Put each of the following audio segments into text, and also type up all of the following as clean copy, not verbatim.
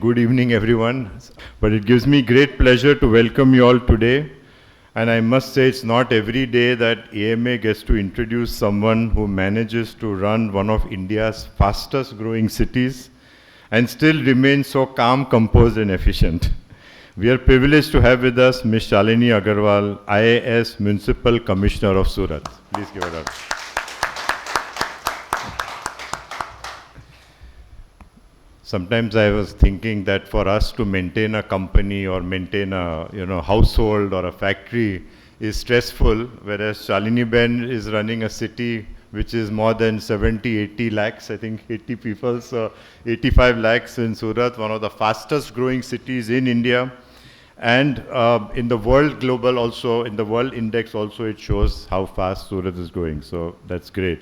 Good evening, everyone. But it gives me great pleasure to welcome you all today. And I must say, it's not every day that AMA gets to introduce someone who manages to run one of India's fastest growing cities and still remains so calm, composed, and efficient. We are privileged to have with us Ms. Shalini Agarwal, IAS Municipal Commissioner of Surat. Please give it up. Sometimes I was thinking that for us to maintain a company or maintain a household or a factory is stressful, whereas Shalini Ben is running a city which is more than 70, 80 lakhs, I think 80 people, so 85 lakhs in Surat, one of the fastest growing cities in India. And in the world global also, in the world index also, it shows how fast Surat is growing, so that's great.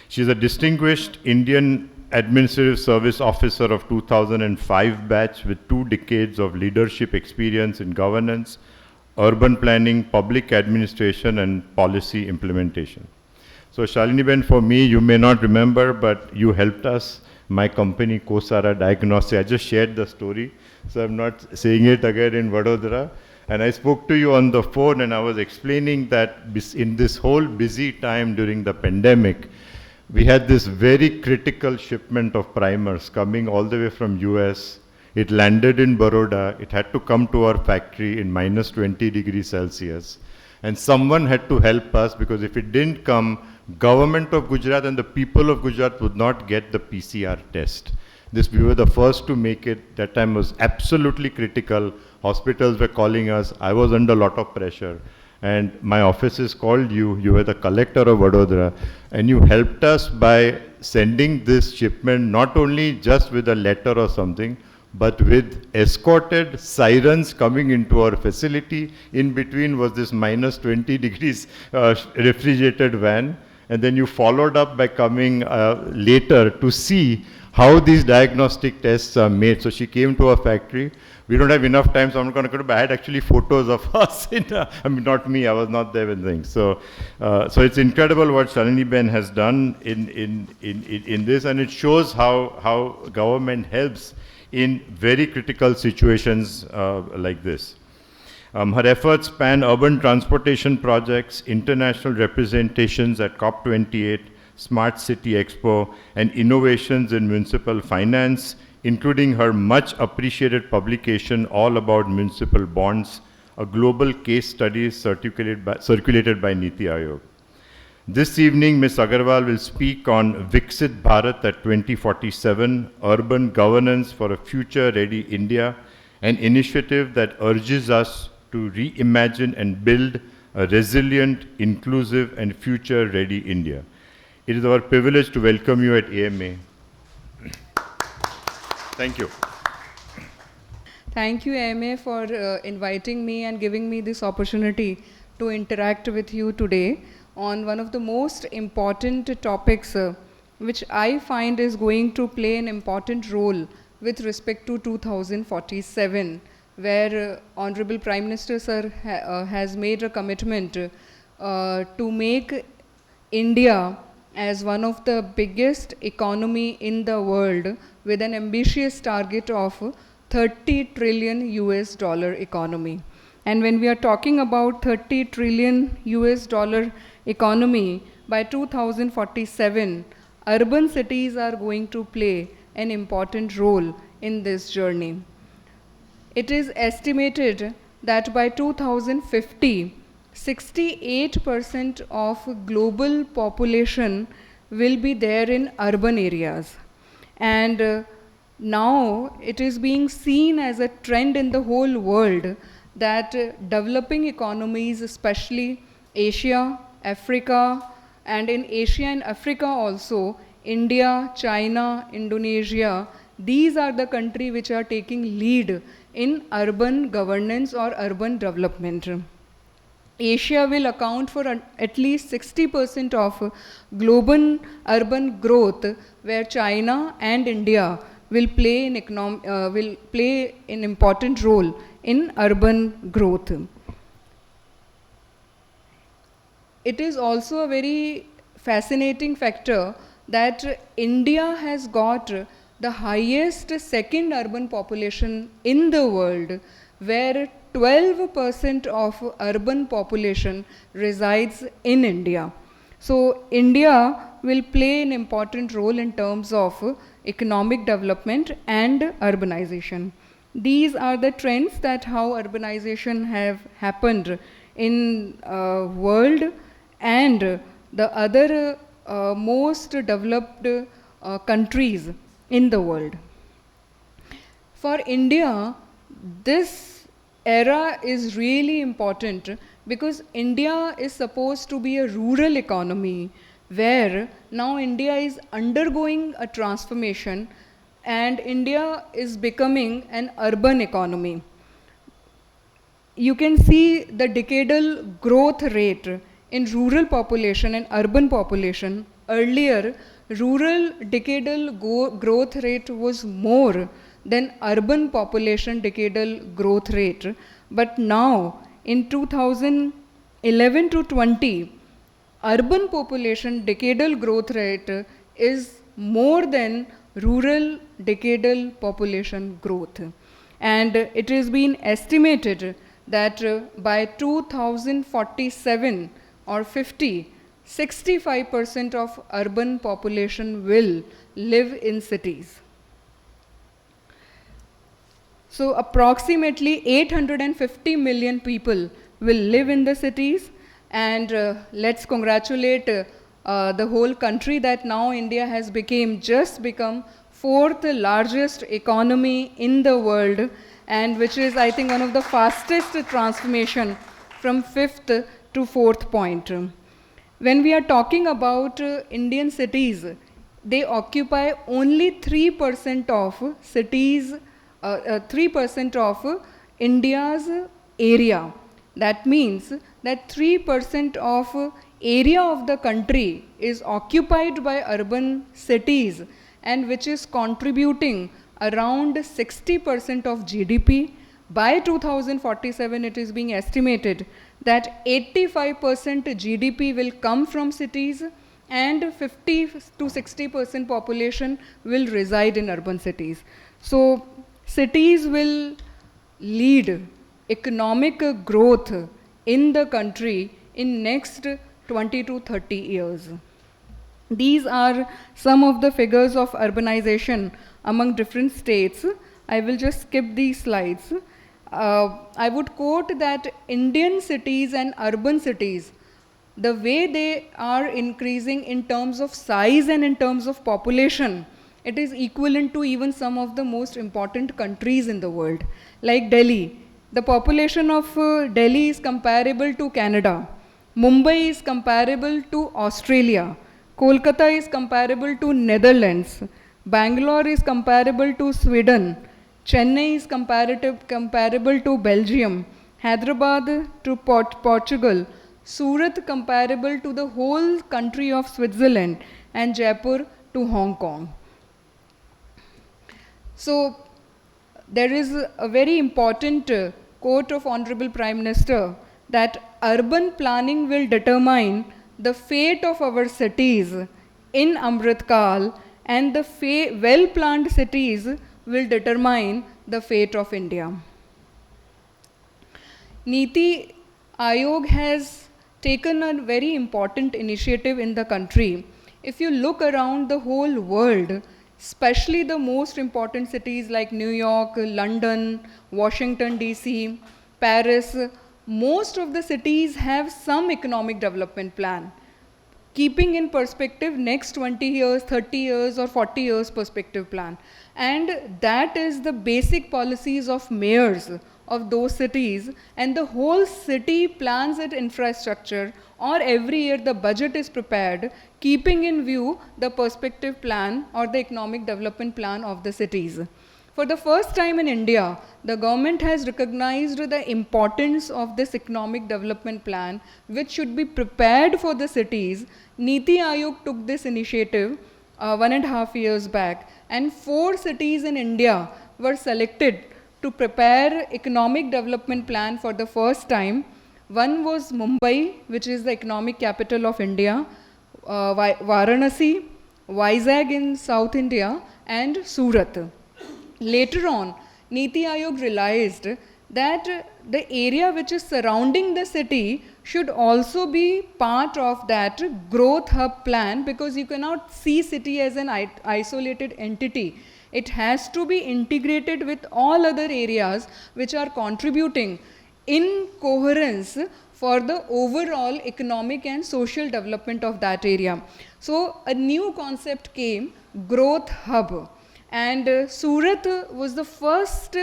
She's a distinguished Indian Administrative Service Officer of 2005 batch with 2 decades of leadership experience in governance, urban planning, public administration, and policy implementation. So Shalini Ben, for me, you may not remember, but you helped us, my company, Kosara Diagnostics. I just shared the story, so I'm not saying it again in Vadodara. And I spoke to you on the phone, and I was explaining that in this whole busy time during the pandemic, we had this very critical shipment of primers coming all the way from US. It landed in Baroda. It had to come to our factory in minus 20 degrees Celsius. And someone had to help us, because if it didn't come, government of Gujarat and the people of Gujarat would not get the PCR test. We were the first to make it. That time was absolutely critical. Hospitals were calling us. I was under a lot of pressure. And my offices called you. You were the collector of Vadodara. And you helped us by sending this shipment, not only just with a letter or something, but with escorted sirens coming into our facility. In between was this minus 20 degrees refrigerated van. And then you followed up by coming later to see how these diagnostic tests are made. So she came to our factory. We don't have enough time, so I'm not going to go to bed. I had actually photos of us. I mean, not me. I was not there with things. So it's incredible what Shalini Ben has done in this, and it shows how government helps in very critical situations like this. Her efforts span urban transportation projects, international representations at COP28, Smart City Expo, and innovations in municipal finance, including her much appreciated publication all about municipal bonds, a global case study circulated by Niti Aayog. This evening, Ms. Agarwal will speak on Viksit Bharat at 2047, Urban Governance for a Future-Ready India, an initiative that urges us to reimagine and build a resilient, inclusive, and future-ready India. It is our privilege to welcome you at AMA. Thank you. Thank you, AMA, for inviting me and giving me this opportunity to interact with you today on one of the most important topics which I find is going to play an important role with respect to 2047, where Honorable Prime Minister Sir has made a commitment to make India as one of the biggest economy in the world with an ambitious target of 30 trillion US dollar economy. And when we are talking about 30 trillion US dollar economy, by 2047, urban cities are going to play an important role in this journey. It is estimated that by 2050, 68% of global population will be there in urban areas. And now it is being seen as a trend in the whole world that developing economies, especially Asia, Africa, and in Asia and Africa also, India, China, Indonesia, these are the countries which are taking lead in urban governance or urban development. Asia will account for at least 60% of global urban growth, where China and India will play an important role in urban growth. It is also a very fascinating factor that India has got the highest second urban population in the world, where 12% of urban population resides in India. So India will play an important role in terms of economic development and urbanization. These are the trends that how urbanization have happened in world and the other most developed countries in the world. For India, this era is really important because India is supposed to be a rural economy where now India is undergoing a transformation and India is becoming an urban economy. You can see the decadal growth rate in rural population and urban population. Earlier, rural decadal growth rate was more than urban population decadal growth rate. But now, in 2011 to 20, urban population decadal growth rate is more than rural decadal population growth. And it has been estimated that by 2047 or 50, 65% of urban population will live in cities. So approximately 850 million people will live in the cities, and let's congratulate the whole country that now India has become fourth largest economy in the world, and which is, I think, one of the fastest transformation from fifth to fourth point. When we are talking about Indian cities, they occupy only 3% of cities, 3% of India's area. That means that 3% of area of the country is occupied by urban cities, and which is contributing around 60% of GDP. By 2047, it is being estimated that 85% GDP will come from cities and 50 to 60% population will reside in urban cities. So cities will lead economic growth in the country in next 20 to 30 years. These are some of the figures of urbanization among different states. I will just skip these slides. I would quote that Indian cities and urban cities, the way they are increasing in terms of size and in terms of population, it is equivalent to even some of the most important countries in the world. Like Delhi, the population of Delhi is comparable to Canada. Mumbai is comparable to Australia. Kolkata is comparable to Netherlands. Bangalore is comparable to Sweden. Chennai is comparable to Belgium. Hyderabad to Portugal. Surat comparable to the whole country of Switzerland, and Jaipur to Hong Kong. So there is a very important quote of Honorable Prime Minister that urban planning will determine the fate of our cities in Amrit Kal, and the well-planned cities will determine the fate of India. Niti Aayog has taken a very important initiative in the country. If you look around the whole world, especially the most important cities like New York, London, Washington DC, Paris, most of the cities have some economic development plan, keeping in perspective next 20 years, 30 years or 40 years perspective plan. And that is the basic policies of mayors of those cities, and the whole city plans its infrastructure, or every year the budget is prepared keeping in view the perspective plan or the economic development plan of the cities. For the first time in India, the government has recognized the importance of this economic development plan, which should be prepared for the cities. Niti Aayog took this initiative 1.5 years back, and 4 cities in India were selected to prepare economic development plan for the first time. One was Mumbai, which is the economic capital of India, Varanasi, Vizag in South India, and Surat. Later on, Niti Aayog realized that the area which is surrounding the city should also be part of that growth hub plan, because you cannot see city as an isolated entity. It has to be integrated with all other areas which are contributing in coherence for the overall economic and social development of that area. So a new concept came, growth hub. And Surat was the first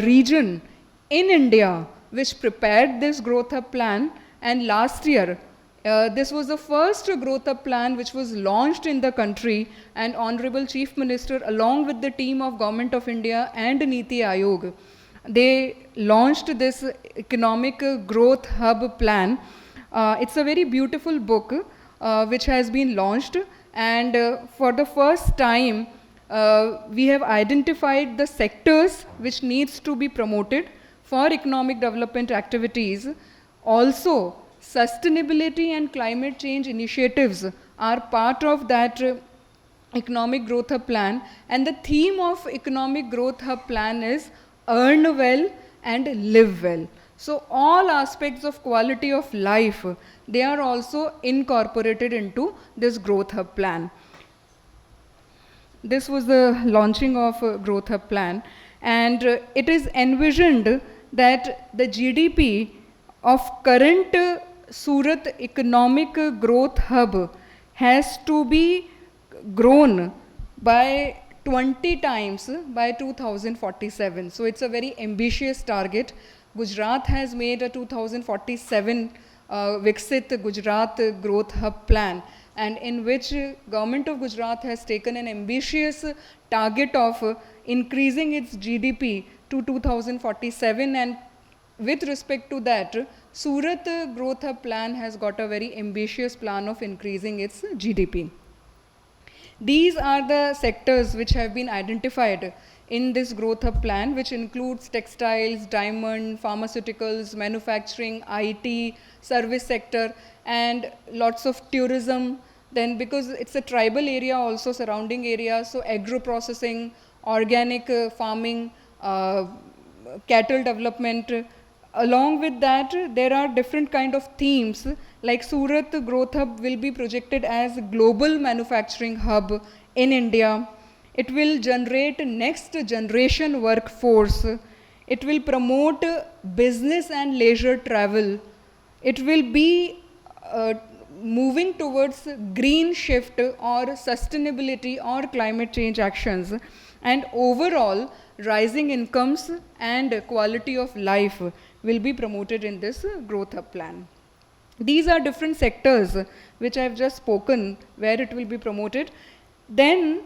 region in India which prepared this growth hub plan, and last year this was the first growth hub plan which was launched in the country, and Honorable Chief Minister along with the team of Government of India and Niti Aayog, they launched this economic growth hub plan. It's a very beautiful book which has been launched, and for the first time we have identified the sectors which needs to be promoted for economic development activities. Also, sustainability and climate change initiatives are part of that economic growth hub plan, and the theme of economic growth hub plan is earn well and live well. So all aspects of quality of life, they are also incorporated into this growth hub plan. This was the launching of growth hub plan, and it is envisioned that the GDP of current Surat economic growth hub has to be grown by 20 times by 2047. So it's a very ambitious target. Gujarat has made a 2047 Viksit Gujarat growth hub plan, and in which government of Gujarat has taken an ambitious target of increasing its GDP to 2047, and with respect to that, Surat growth hub plan has got a very ambitious plan of increasing its GDP. These are the sectors which have been identified in this growth hub plan, which includes textiles, diamond, pharmaceuticals, manufacturing, IT, service sector, and lots of tourism. Then because it's a tribal area also, surrounding area, so agro processing, organic farming, cattle development. Along with that, there are different kind of themes, like Surat Growth Hub will be projected as global manufacturing hub in India. It will generate next generation workforce. It will promote business and leisure travel. It will be moving towards green shift or sustainability or climate change actions, and overall rising incomes and quality of life will be promoted in this growth hub plan. These are different sectors which I have just spoken where it will be promoted. Then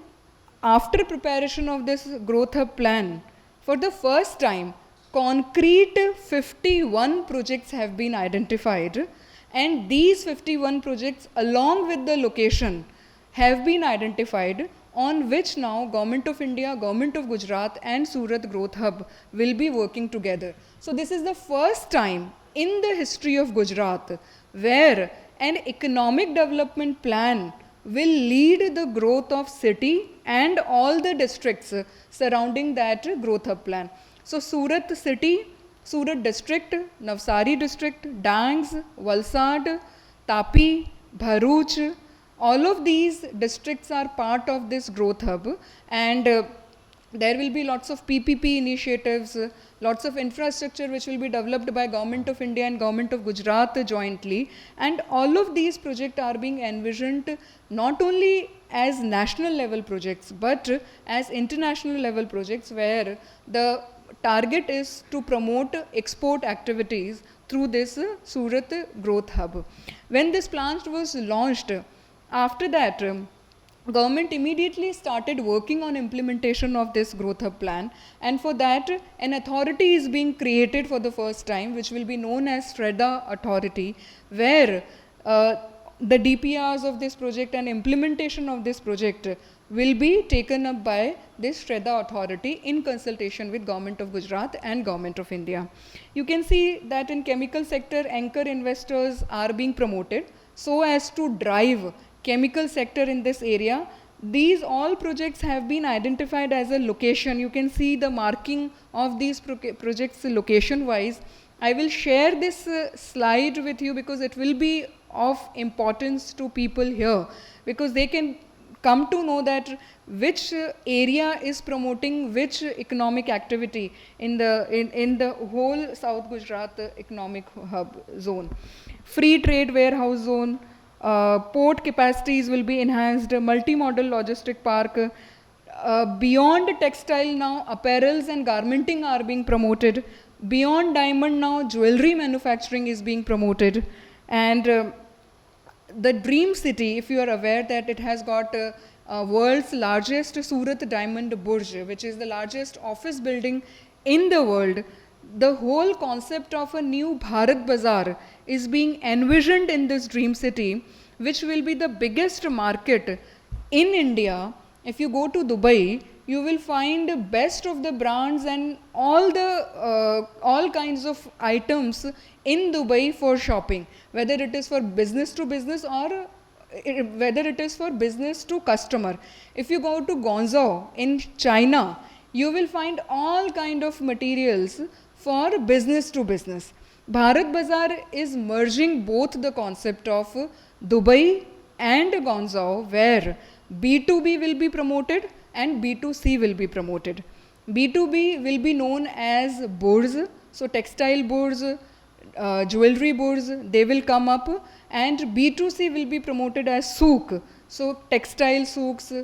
after preparation of this growth hub plan, for the first time concrete 51 projects have been identified, and these 51 projects along with the location have been identified, on which now Government of India, Government of Gujarat and Surat Growth Hub will be working together. So this is the first time in the history of Gujarat where an economic development plan will lead the growth of city and all the districts surrounding that growth hub plan. So Surat city, Surat district, Navsari district, Dangs, Valsad, Tapi, Bharuch, all of these districts are part of this growth hub, and there will be lots of PPP initiatives, lots of infrastructure which will be developed by Government of India and Government of Gujarat jointly, and all of these projects are being envisioned not only as national level projects but as international level projects, where the target is to promote export activities through this Surat Growth Hub. When this plan was launched, after that, government immediately started working on implementation of this growth hub plan, and for that an authority is being created for the first time, which will be known as SHREDA authority, where the DPRs of this project and implementation of this project will be taken up by this SHREDA authority in consultation with Government of Gujarat and Government of India. You can see that in chemical sector, anchor investors are being promoted so as to drive chemical sector in this area. these all projects have been identified as a location. You can see the marking of these projects location wise. I will share this slide with you because it will be of importance to people here, because they can come to know that which area is promoting which economic activity in the whole South Gujarat economic hub zone. Free trade warehouse zone, port capacities will be enhanced, multi-modal logistic park. Beyond textile now, apparels and garmenting are being promoted. Beyond diamond now, jewelry manufacturing is being promoted. And the Dream City, if you are aware that it has got world's largest Surat Diamond Burj, which is the largest office building in the world. The whole concept of a new Bharat Bazaar is being envisioned in this Dream City, which will be the biggest market in India. If you go to Dubai, you will find best of the brands and all kinds of items in Dubai for shopping, whether it is for business to business or whether it is for business to customer. If you go to Guangzhou in China, you will find all kind of materials for business to business. Bharat Bazaar is merging both the concept of Dubai and Guangzhou, where B2B will be promoted and B2C will be promoted. B2B will be known as boards, so textile boards, jewelry boards, they will come up, and B2C will be promoted as souk, so textile souks,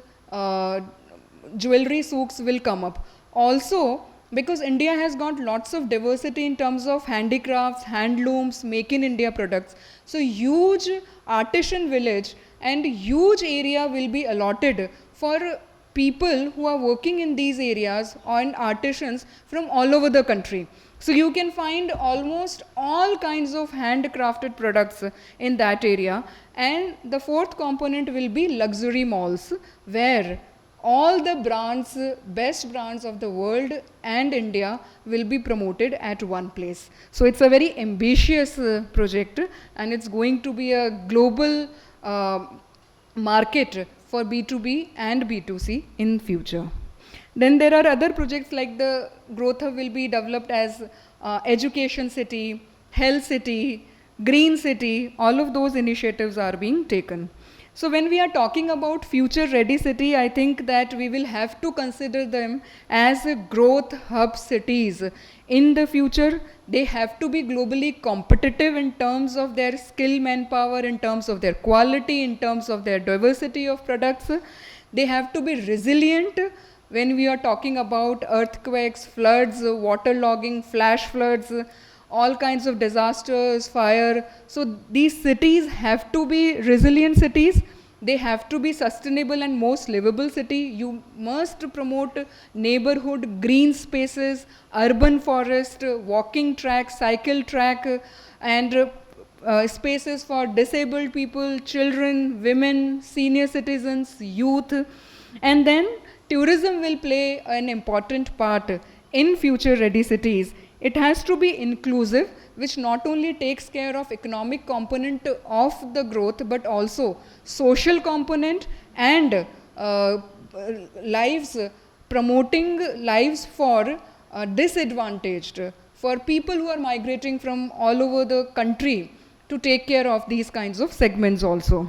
jewelry souks will come up. Also, because India has got lots of diversity in terms of handicrafts, handlooms, make in India products, so huge artisan village and huge area will be allotted for people who are working in these areas and artisans from all over the country. So you can find almost all kinds of handcrafted products in that area. And the fourth component will be luxury malls, where all the brands, best brands of the world and India will be promoted at one place. So it's a very ambitious project, and it's going to be a global market for B2B and B2C in future. Then there are other projects like the Growth Hub will be developed as education city, health city, green city, all of those initiatives are being taken. So when we are talking about future ready city, I think that we will have to consider them as growth hub cities. In the future, they have to be globally competitive in terms of their skill manpower, in terms of their quality, in terms of their diversity of products. They have to be resilient when we are talking about earthquakes, floods, waterlogging, flash floods, all kinds of disasters, fire. So these cities have to be resilient cities. They have to be sustainable and most livable city. You must promote neighborhood green spaces, urban forest, walking track, cycle track, and spaces for disabled people, children, women, senior citizens, youth. And then tourism will play an important part in future ready cities. It has to be inclusive, which not only takes care of economic component of the growth, but also social component and lives, promoting lives for disadvantaged, for people who are migrating from all over the country, to take care of these kinds of segments also.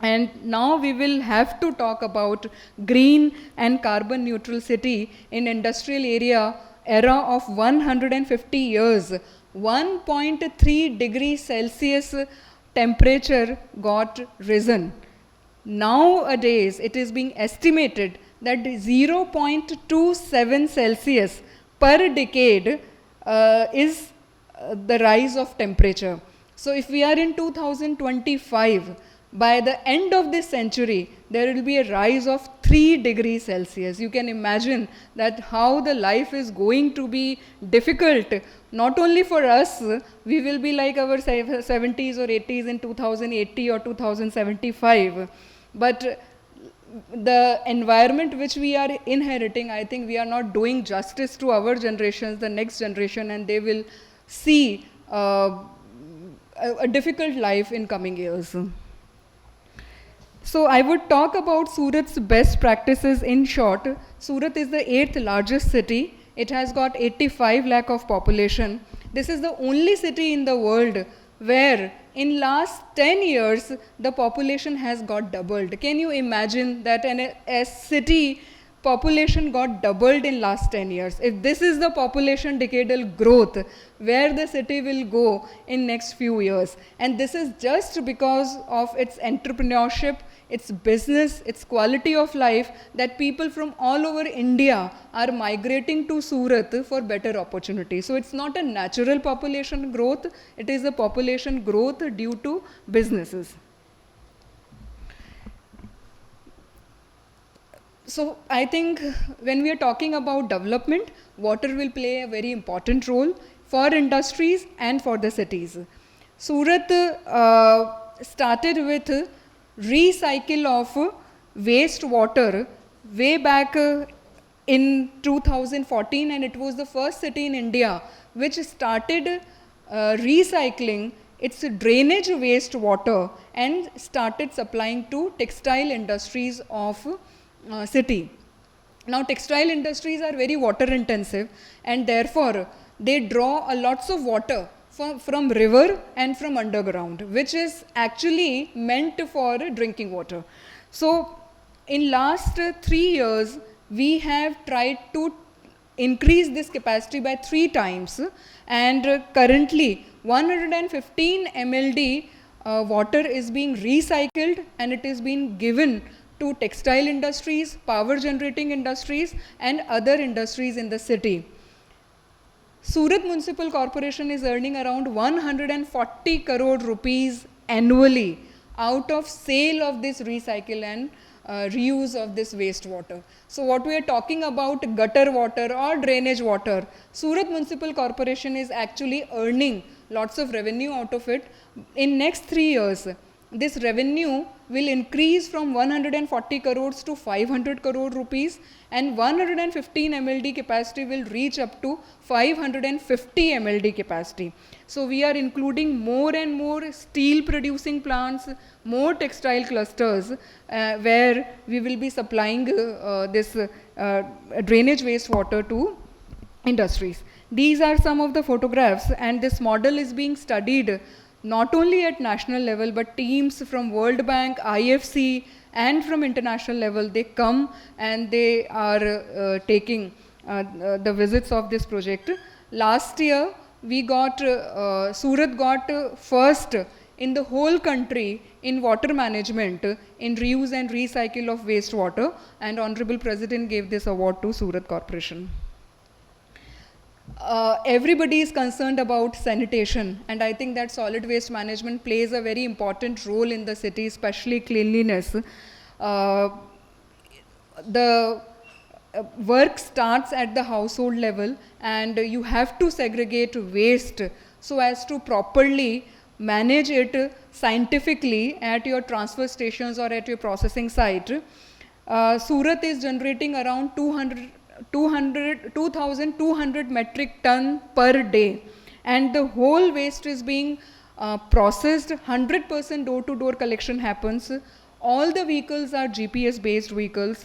And now we will have to talk about green and carbon neutral city in industrial era of 150 years. 1.3 degrees Celsius temperature got risen. Nowadays, it is being estimated that 0.27 Celsius per decade is the rise of temperature. So if we are in 2025, by the end of this century, there will be a rise of 3 degrees Celsius. You can imagine that how the life is going to be difficult. Not only for us, we will be like our 70s or 80s in 2080 or 2075. But the environment which we are inheriting, I think we are not doing justice to our generations, the next generation, and they will see a difficult life in coming years. So I would talk about Surat's best practices in short. Surat is the 8th largest city. It has got 85 lakh of population. This is the only city in the world where in last 10 years the population has got doubled. Can you imagine that a city population got doubled in last 10 years? If this is the population decadal growth, where the city will go in next few years? And this is just because of its entrepreneurship, its business, its quality of life, that people from all over India are migrating to Surat for better opportunity. So it's not a natural population growth, it is a population growth due to businesses. So I think when we are talking about development, water will play a very important role for industries and for the cities. Surat started with recycle of wastewater way back in 2014, and it was the first city in India which started recycling its drainage wastewater and started supplying to textile industries of city. Now textile industries are very water intensive, and therefore they draw a lots of water from river and from underground, which is actually meant for drinking water. So in last 3 years we have tried to increase this capacity by 3 times, and currently 115 MLD water is being recycled and it is being given to textile industries, power generating industries and other industries in the city. Surat Municipal Corporation is earning around 140 crore rupees annually out of sale of this recycle and reuse of this wastewater. So what we are talking about, gutter water or drainage water, Surat Municipal Corporation is actually earning lots of revenue out of it. In next 3 years, this revenue will increase from 140 crores to 500 crore rupees, and 115 MLD capacity will reach up to 550 MLD capacity. So we are including more and more steel producing plants, more textile clusters where we will be supplying this drainage wastewater to industries. These are some of the photographs, and this model is being studied not only at national level, but teams from World Bank, IFC and from international level, they come and they are taking the visits of this project. Last year we got, Surat got first in the whole country in water management, in reuse and recycle of wastewater, and Honorable President gave this award to Surat Corporation. Everybody is concerned about sanitation, and I think that solid waste management plays a very important role in the city, especially cleanliness. The work starts at the household level, and you have to segregate waste so as to properly manage it scientifically at your transfer stations or at your processing site. Surat is generating around 2,200 metric ton per day, and the whole waste is being processed. 100% door-to-door collection happens. All the vehicles are GPS based vehicles.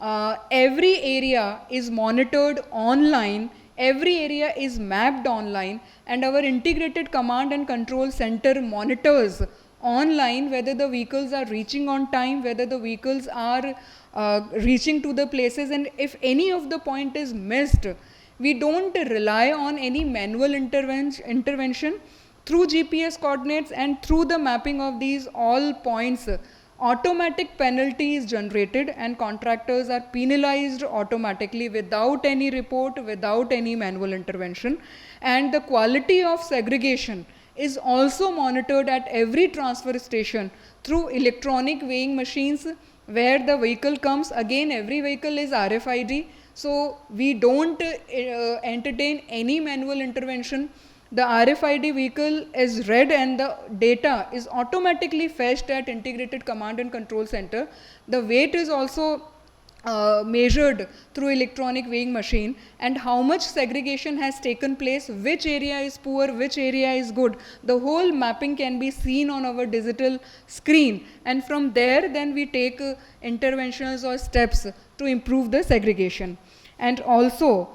Every area is monitored online, every area is mapped online, and our integrated command and control center monitors online whether the vehicles are reaching on time, whether the vehicles are reaching to the places, and if any of the point is missed, we don't rely on any manual intervention. Through GPS coordinates and through the mapping of these all points, automatic penalty is generated and contractors are penalized automatically without any report, without any manual intervention. And the quality of segregation is also monitored at every transfer station through electronic weighing machines. Where the vehicle comes, again every vehicle is RFID, so we don't entertain any manual intervention. The RFID vehicle is read and the data is automatically fetched at integrated command and control center. The weight is also measured through electronic weighing machine, and how much segregation has taken place, which area is poor, which area is good. The whole mapping can be seen on our digital screen, and from there then we take interventions or steps to improve the segregation. And also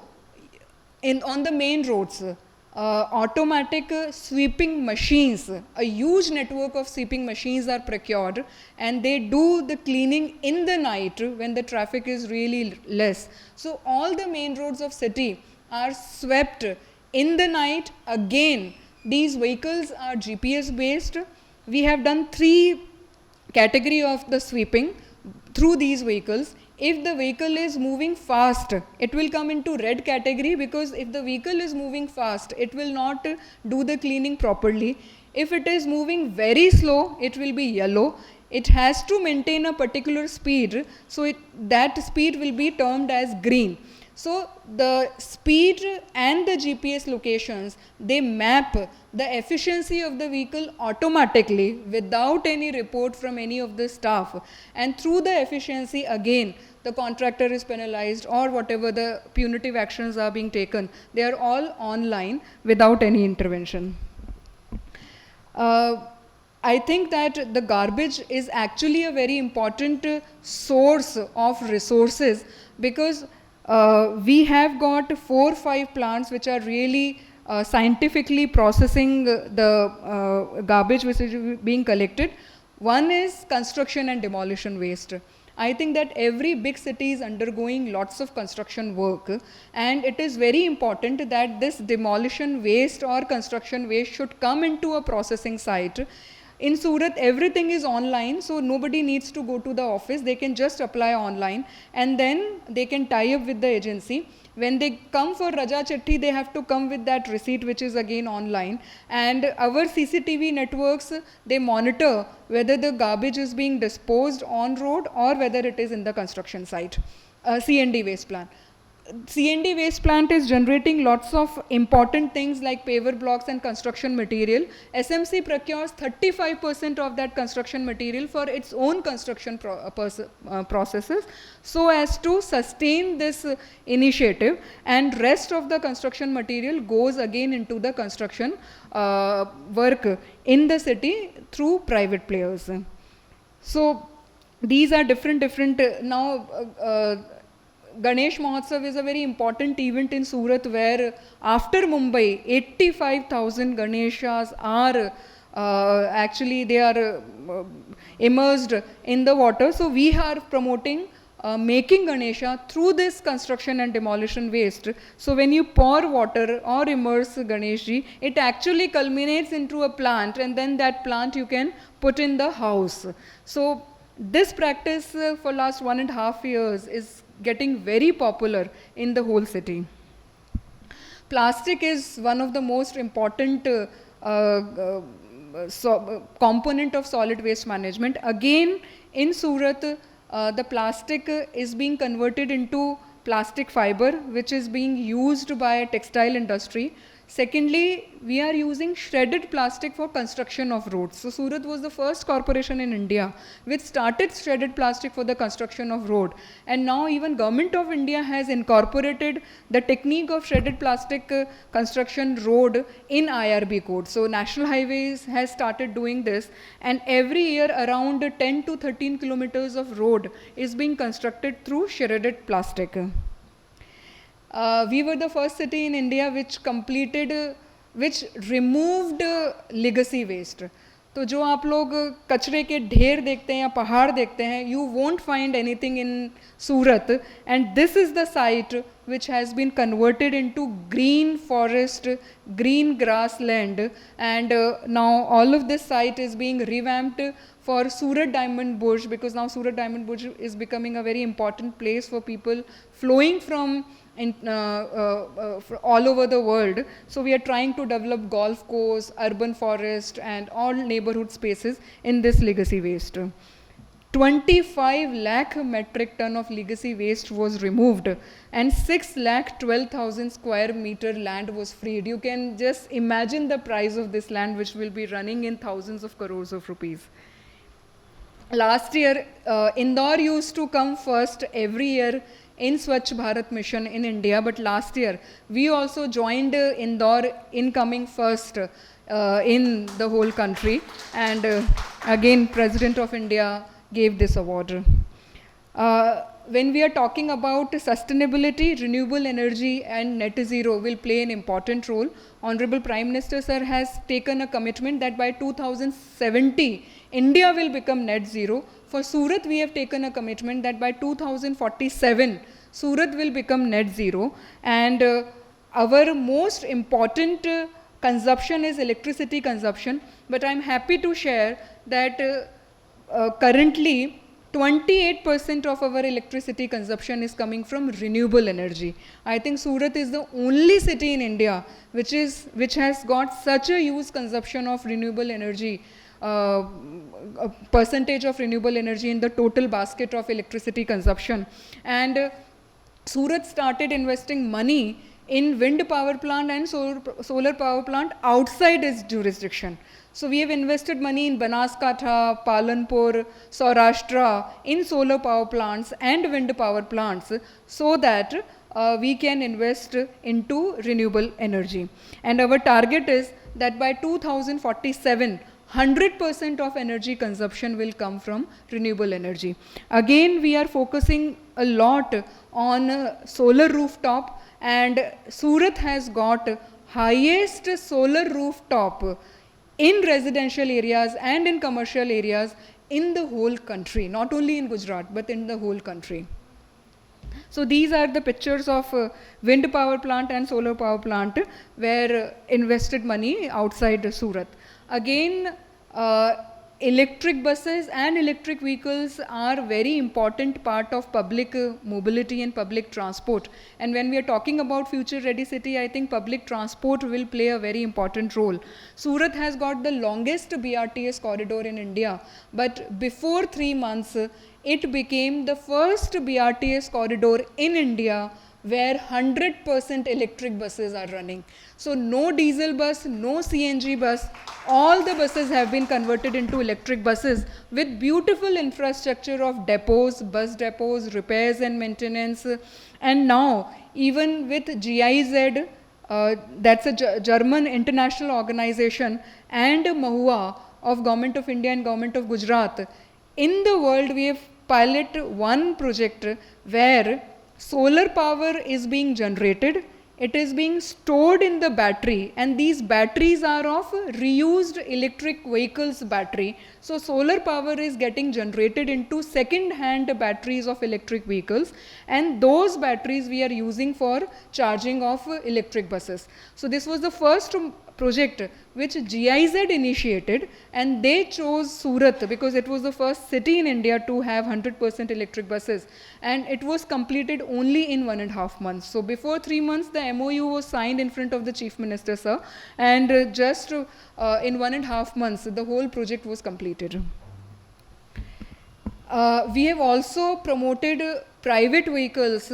on the main roads, automatic sweeping machines, a huge network of sweeping machines are procured, and they do the cleaning in the night when the traffic is really less. So all the main roads of city are swept in the night. Again, these vehicles are GPS based. We have done 3 category of the sweeping through these vehicles. If the vehicle is moving fast, it will come into red category, because if the vehicle is moving fast, it will not do the cleaning properly. If it is moving very slow, it will be yellow. It has to maintain a particular speed, so that speed will be termed as green. So the speed and the GPS locations, they map the efficiency of the vehicle automatically without any report from any of the staff. And through the efficiency, again, the contractor is penalized, or whatever the punitive actions are being taken. They are all online without any intervention. I think that the garbage is actually a very important source of resources, because we have got 4 or 5 plants which are really scientifically processing the garbage which is being collected. One is construction and demolition waste. I think that every big city is undergoing lots of construction work, and it is very important that this demolition waste or construction waste should come into a processing site. In Surat, everything is online, so nobody needs to go to the office. They can just apply online, and then they can tie up with the agency. When they come for Raja Chitti, they have to come with that receipt, which is again online. And our CCTV networks, they monitor whether the garbage is being disposed on road or whether it is in the construction site. C&D waste plant. C&D waste plant is generating lots of important things like paver blocks and construction material. SMC procures 35% of that construction material for its own construction processes, so as to sustain this initiative, and rest of the construction material goes again into the construction work in the city through private players. So these are different now. Ganesh Mahotsav is a very important event in Surat, where after Mumbai, 85,000 Ganeshas are actually they are immersed in the water. So we are promoting making Ganesha through this construction and demolition waste. So when you pour water or immerse Ganeshji, it actually culminates into a plant, and then that plant you can put in the house. So this practice for last 1.5 years is getting very popular in the whole city. Plastic is one of the most important component of solid waste management. Again, in Surat, the plastic is being converted into plastic fiber, which is being used by textile industry. Secondly, we are using shredded plastic for construction of roads. So Surat was the first corporation in India which started shredded plastic for the construction of road. And now even Government of India has incorporated the technique of shredded plastic construction road in IRB code. So National Highways has started doing this, and every year around 10 to 13 kilometers of road is being constructed through shredded plastic. We were the first city in India which removed legacy waste. तो जो आप लोग कचरे के ढेर देखते हैं या पहाड़ देखते हैं, you won't find anything in Surat, and this is the site which has been converted into green forest, green grassland, and now all of this site is being revamped for Surat Diamond Bush, because now Surat Diamond Bush is becoming a very important place for people flowing from all over the world. So we are trying to develop golf course, urban forest, and all neighborhood spaces in this legacy waste. 25 lakh metric ton of legacy waste was removed, and 6,12,000 square meter land was freed. You can just imagine the price of this land, which will be running in thousands of crores of rupees. last year, Indore used to come first every year in Swachh Bharat mission in India, but last year we also joined Indore in coming first in the whole country, and again President of India gave this award. When we are talking about sustainability, renewable energy and net zero will play an important role. Honorable Prime Minister Sir has taken a commitment that by 2070, India will become net zero. For Surat, we have taken a commitment that by 2047, Surat will become net zero. And our most important consumption is electricity consumption. But I'm happy to share that currently, 28% of our electricity consumption is coming from renewable energy. I think Surat is the only city in India which has got such a huge consumption of renewable energy, a percentage of renewable energy in the total basket of electricity consumption. And Surat started investing money in wind power plant and solar power plant outside its jurisdiction. So we have invested money in Banaskantha, Palanpur, Saurashtra in solar power plants and wind power plants so that we can invest into renewable energy. And our target is that by 2047, 100% of energy consumption will come from renewable energy. Again, we are focusing a lot on solar rooftop, and Surat has got highest solar rooftop in residential areas and in commercial areas in the whole country, not only in Gujarat, but in the whole country. So these are the pictures of wind power plant and solar power plant where invested money outside Surat. Again, electric buses and electric vehicles are very important part of public mobility and public transport. And when we are talking about future ready city, I think public transport will play a very important role. Surat has got the longest BRTS corridor in India, but before 3 months, it became the first BRTS corridor in India where 100% electric buses are running. So no diesel bus, no CNG bus, all the buses have been converted into electric buses with beautiful infrastructure of depots, bus depots, repairs and maintenance. And now even with GIZ, that's a German international organization, and Mahua of Government of India and Government of Gujarat, in the world we have pilot one project where solar power is being generated, it is being stored in the battery, and these batteries are of reused electric vehicles battery. So solar power is getting generated into second hand batteries of electric vehicles, and those batteries we are using for charging of electric buses. So this was the first project which GIZ initiated, and they chose Surat because it was the first city in India to have 100% electric buses, and it was completed only in 1.5 months. So before 3 months the MOU was signed in front of the Chief Minister Sir, and just in 1.5 months the whole project was completed. We have also promoted private vehicles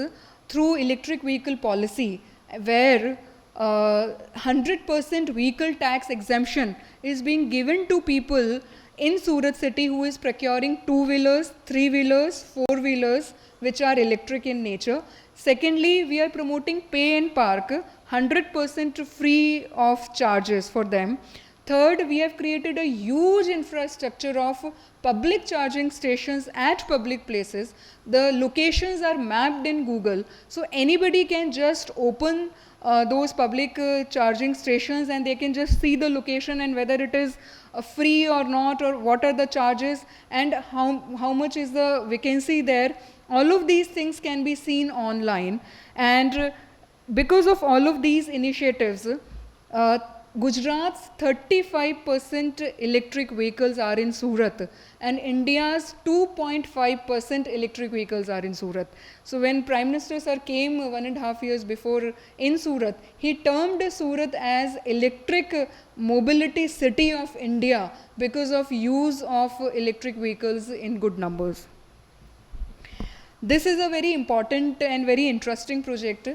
through electric vehicle policy, where 100% vehicle tax exemption is being given to people in Surat city who is procuring 2-wheelers, 3-wheelers, 4-wheelers which are electric in nature. Secondly, we are promoting pay and park, 100% free of charges for them. Third, we have created a huge infrastructure of public charging stations at public places. The locations are mapped in Google, so anybody can just open those public charging stations and they can just see the location and whether it is free or not, or what are the charges and how much is the vacancy there. All of these things can be seen online, and because of all of these initiatives, Gujarat's 35% electric vehicles are in Surat, and India's 2.5% electric vehicles are in Surat. So when Prime Minister Sir came 1.5 years before in Surat, he termed Surat as electric mobility city of India because of use of electric vehicles in good numbers. This is a very important and very interesting project.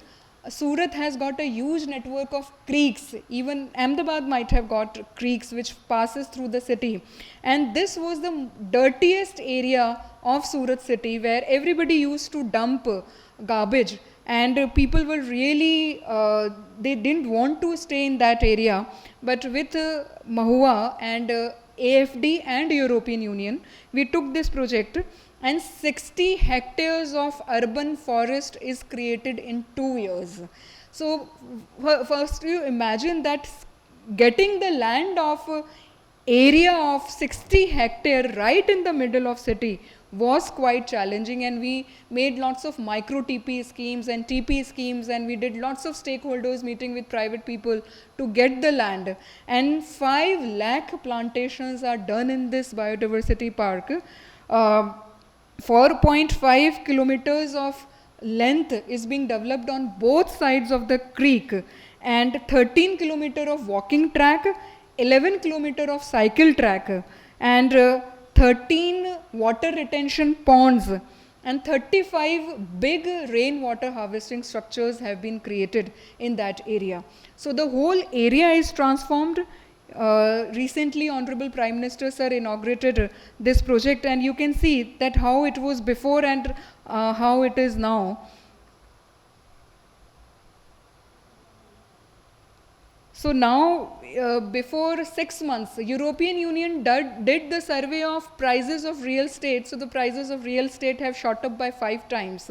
Surat has got a huge network of creeks. Even Ahmedabad might have got creeks which passes through the city. And this was the dirtiest area of Surat city, where everybody used to dump garbage. And people were really, they didn't want to stay in that area. But with Mahua and AFD and European Union, we took this project, and 60 hectares of urban forest is created in 2 years. So first you imagine that getting the land of area of 60 hectare right in the middle of city was quite challenging, and we made lots of micro TP schemes and TP schemes, and we did lots of stakeholders meeting with private people to get the land. And 5 lakh plantations are done in this biodiversity park. 4.5 kilometers of length is being developed on both sides of the creek, and 13 kilometer of walking track, 11 kilometer of cycle track, and 13 water retention ponds, and 35 big rainwater harvesting structures have been created in that area. So the whole area is transformed. Recently, Honorable Prime Minister Sir inaugurated this project, and you can see that how it was before and how it is now. So now, before 6 months, European Union did the survey of prices of real estate. So the prices of real estate have shot up by 5 times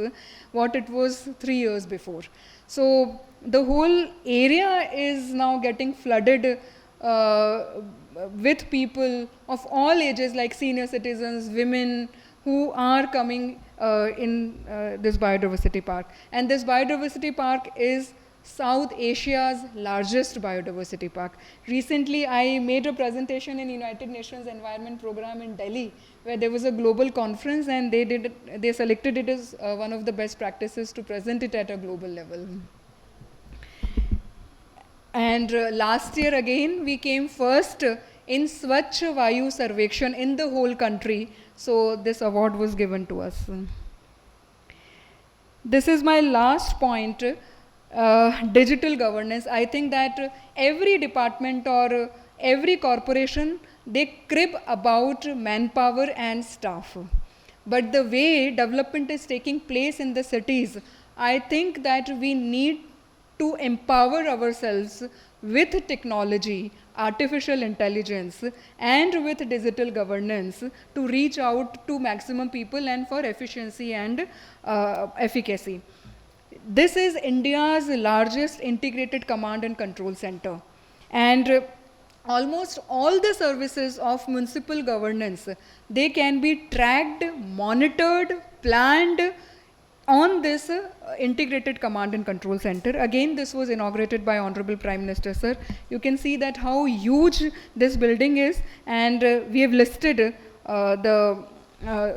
what it was 3 years before. So the whole area is now getting flooded with people of all ages, like senior citizens, women, who are coming in this biodiversity park. And this biodiversity park is South Asia's largest biodiversity park. Recently, I made a presentation in United Nations Environment Program in Delhi, where there was a global conference, and they selected it as one of the best practices to present it at a global level. And last year again, we came first in Swachh Vayu Sarvekshan in the whole country. So this award was given to us. This is my last point. Digital governance. I think that every department or every corporation, they crib about manpower and staff. But the way development is taking place in the cities, I think that we need to empower ourselves with technology, artificial intelligence, and with digital governance to reach out to maximum people and for efficiency and efficacy. This is India's largest integrated command and control center. And almost all the services of municipal governance, they can be tracked, monitored, planned on this integrated command and control center. Again, this was inaugurated by Honorable Prime Minister Sir. You can see that how huge this building is, and we have listed the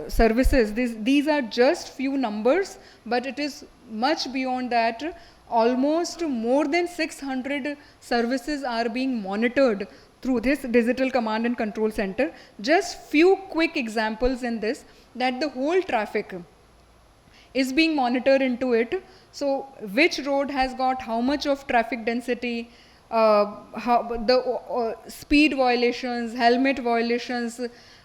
services. These are just few numbers, but it is much beyond that. Almost more than 600 services are being monitored through this digital command and control center. Just few quick examples in this, that the whole traffic is being monitored into it. So which road has got how much of traffic density, the speed violations, helmet violations,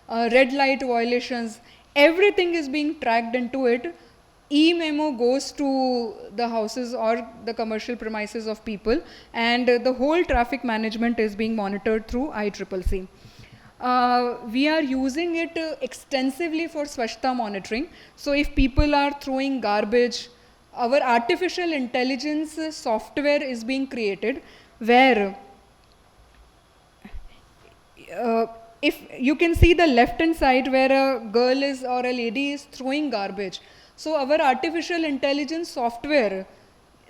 red light violations, everything is being tracked into it. E-memo goes to the houses or the commercial premises of people, and the whole traffic management is being monitored through ICCC. We are using it extensively for Swachhta monitoring. So if people are throwing garbage, our artificial intelligence software is being created, where if you can see the left hand side where a girl is or a lady is throwing garbage. So our artificial intelligence software,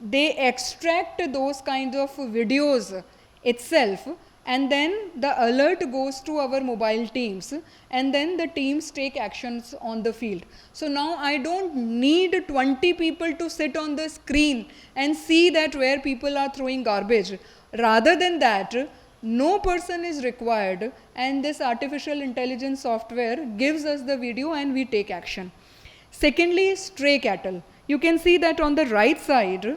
they extract those kinds of videos itself, and then the alert goes to our mobile teams, and then the teams take actions on the field. So now I don't need 20 people to sit on the screen and see that where people are throwing garbage. Rather than that, no person is required, and this artificial intelligence software gives us the video and we take action. Secondly, stray cattle. You can see that on the right side,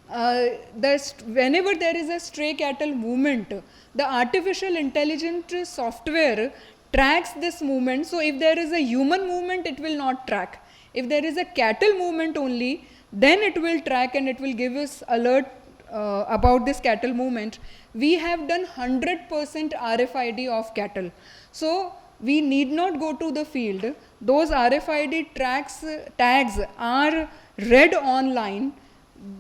Whenever there is a stray cattle movement, the artificial intelligent software tracks this movement. So if there is a human movement, it will not track. If there is a cattle movement only, then it will track and it will give us alert about this cattle movement. We have done 100% RFID of cattle. So we need not go to the field. Those RFID tags are read online.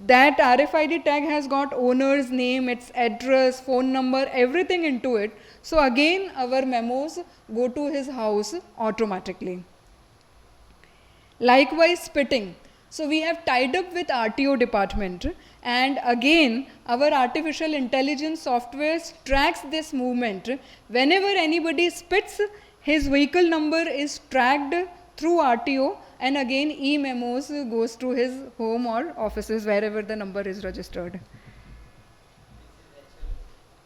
That RFID tag has got owner's name, its address, phone number, everything into it. So again, our memos go to his house automatically. Likewise, spitting. So we have tied up with RTO department, and again our artificial intelligence software tracks this movement. Whenever anybody spits, his vehicle number is tracked through RTO, and again e-memos goes to his home or offices wherever the number is registered.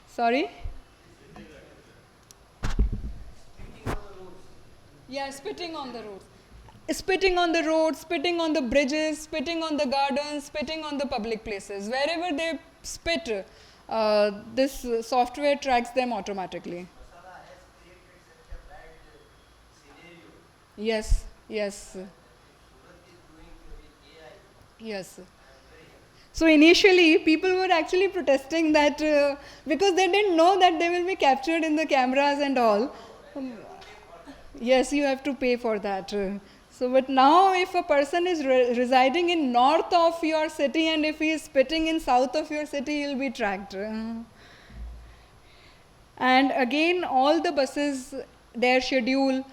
Sorry? Yeah, spitting on the roads. Spitting on the roads, spitting on the bridges, spitting on the gardens, spitting on the public places. Wherever they spit, this software tracks them automatically. Yes, yes. Yes. So initially, people were actually protesting that because they didn't know that they will be captured in the cameras and all. Yes, you have to pay for that. So, but now if a person is residing in north of your city and if he is spitting in south of your city, he will be tracked. And again, all the buses, their schedule,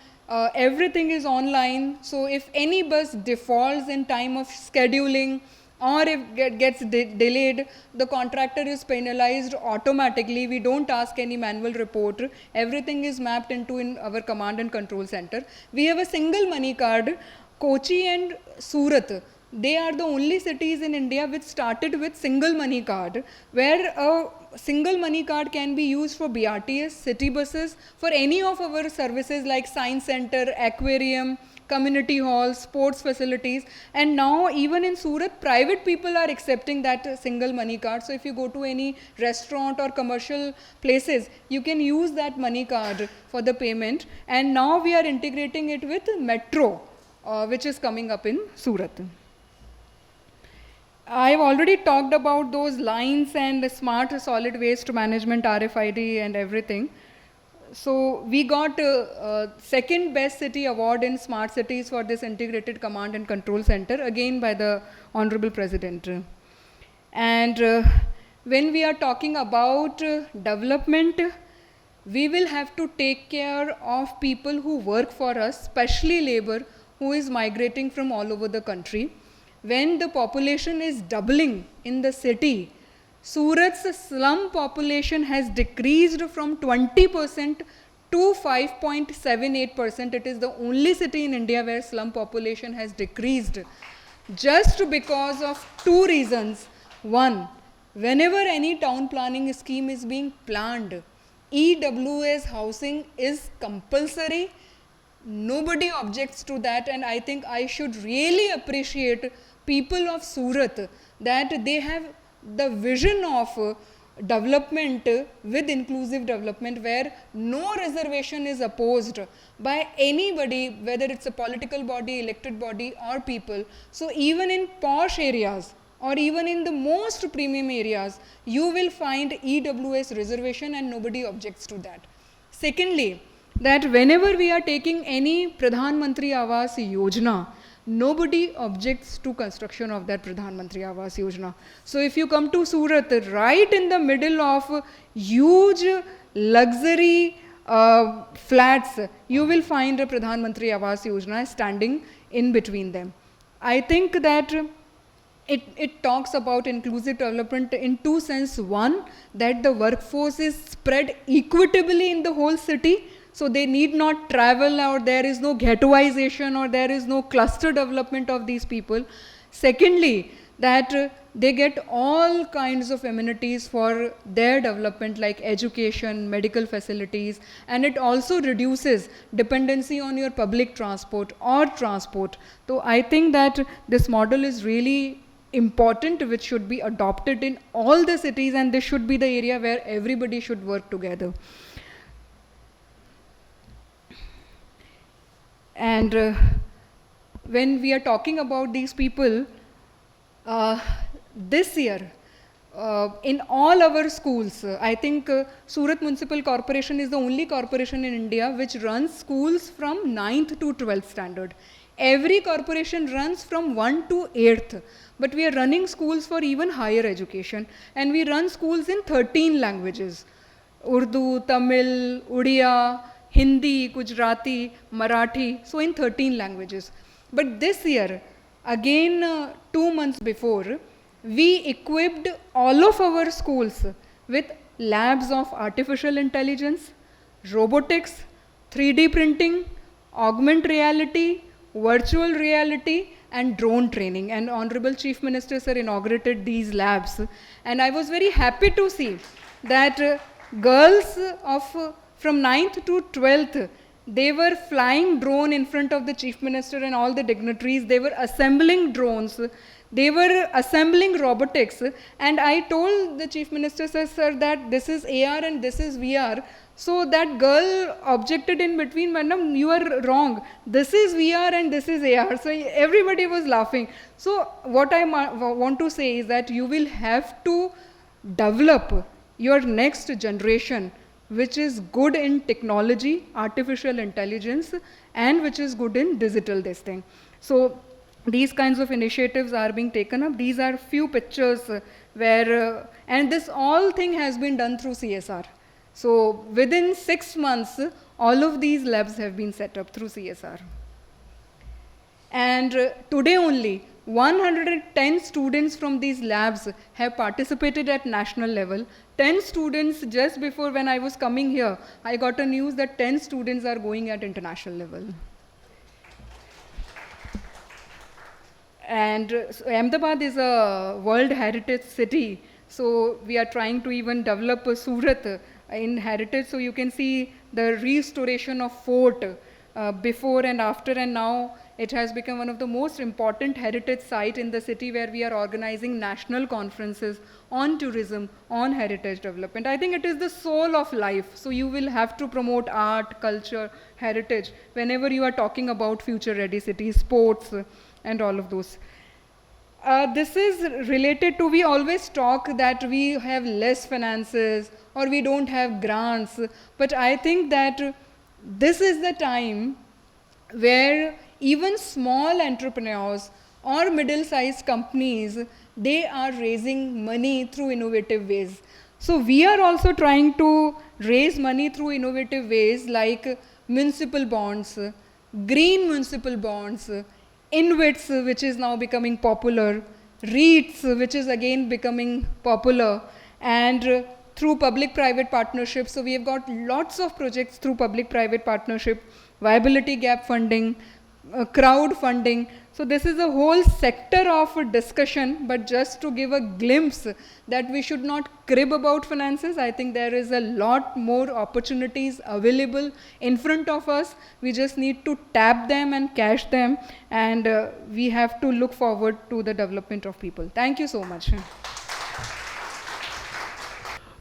everything is online. So if any bus defaults in time of scheduling, or if gets delayed, the contractor is penalized automatically. We don't ask any manual report. Everything is mapped into in our command and control center. We have a single money card. Kochi and Surat, they are the only cities in India which started with single money card, where a single money card can be used for BRTS, city buses, for any of our services like science center, aquarium, community halls, sports facilities, and now even in Surat, private people are accepting that single money card. So if you go to any restaurant or commercial places, you can use that money card for the payment. And now we are integrating it with Metro, which is coming up in Surat. I've already talked about those lines and smart solid waste management, RFID and everything. So we got second best city award in smart cities for this integrated command and control center, again by the Honorable President. And when we are talking about development, we will have to take care of people who work for us, especially labor who is migrating from all over the country. When the population is doubling in the city, Surat's slum population has decreased from 20% to 5.78%. It is the only city in India where slum population has decreased, just because of two reasons. One, whenever any town planning scheme is being planned, EWS housing is compulsory. Nobody objects to that, and I think I should really appreciate people of Surat that they have the vision of development with inclusive development, where no reservation is opposed by anybody, whether it's a political body, elected body or people. So even in posh areas or even in the most premium areas, you will find EWS reservation and nobody objects to that. Secondly, that whenever we are taking any Pradhan Mantri Awas Yojana, nobody objects to construction of that Pradhan Mantri Awas Yojana. So if you come to Surat, right in the middle of huge luxury flats, you will find a Pradhan Mantri Awas Yojana standing in between them. I think that it talks about inclusive development in two senses. One, that the workforce is spread equitably in the whole city, so they need not travel, or there is no ghettoization, or there is no cluster development of these people. Secondly, that they get all kinds of amenities for their development like education, medical facilities, and it also reduces dependency on your public transport or transport. So I think that this model is really important, which should be adopted in all the cities, and this should be the area where everybody should work together. And when we are talking about these people, this year, in all our schools, I think Surat Municipal Corporation is the only corporation in India which runs schools from 9th to 12th standard. Every corporation runs from 1 to 8th, but we are running schools for even higher education, and we run schools in 13 languages: Urdu, Tamil, Odia, Hindi, Gujarati, Marathi, so in 13 languages. But this year, again 2 months before, we equipped all of our schools with labs of artificial intelligence, robotics, 3D printing, augmented reality, virtual reality, and drone training. And Honorable Chief Minister Sir inaugurated these labs. And I was very happy to see that girls from 9th to 12th, they were flying drone in front of the Chief Minister and all the dignitaries. They were assembling drones. They were assembling robotics. And I told the Chief Minister, sir, that this is AR and this is VR. So that girl objected in between, madam, you are wrong. This is VR and this is AR. So everybody was laughing. So what I want to say is that you will have to develop your next generation which is good in technology, artificial intelligence, and which is good in digital this thing. So these kinds of initiatives are being taken up. These are few pictures where, and this all thing has been done through CSR. So within 6 months, all of these labs have been set up through CSR. And today only, 110 students from these labs have participated at national level. 10 students, just before when I was coming here, I got a news that 10 students are going at international level. And Ahmedabad is a World Heritage City, so we are trying to even develop a Surat in heritage. So you can see the restoration of fort before and after, and now it has become one of the most important heritage sites in the city, where we are organizing national conferences on tourism, on heritage development. I think it is the soul of life. So you will have to promote art, culture, heritage whenever you are talking about future ready cities, sports, and all of those. This is related to, we always talk that we have less finances or we don't have grants, but I think that this is the time where even small entrepreneurs or middle-sized companies, they are raising money through innovative ways. So we are also trying to raise money through innovative ways like municipal bonds, green municipal bonds, InvITs, which is now becoming popular, REITs, which is again becoming popular, and through public-private partnerships. So we have got lots of projects through public-private partnership, viability gap funding, crowdfunding. So this is a whole sector of discussion, but just to give a glimpse that we should not crib about finances. I think there is a lot more opportunities available in front of us. We just need to tap them and cash them, and we have to look forward to the development of people. Thank you so much.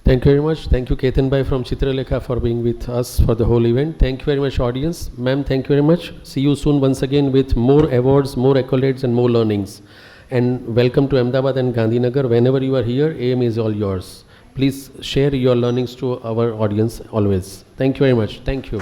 Thank you very much. Thank you, Ketan Bhai from Chitralekha, for being with us for the whole event. Thank you very much, audience. Ma'am, thank you very much. See you soon once again with more awards, more accolades, and more learnings. And welcome to Ahmedabad and Gandhinagar. Whenever you are here, AM is all yours. Please share your learnings to our audience always. Thank you very much. Thank you.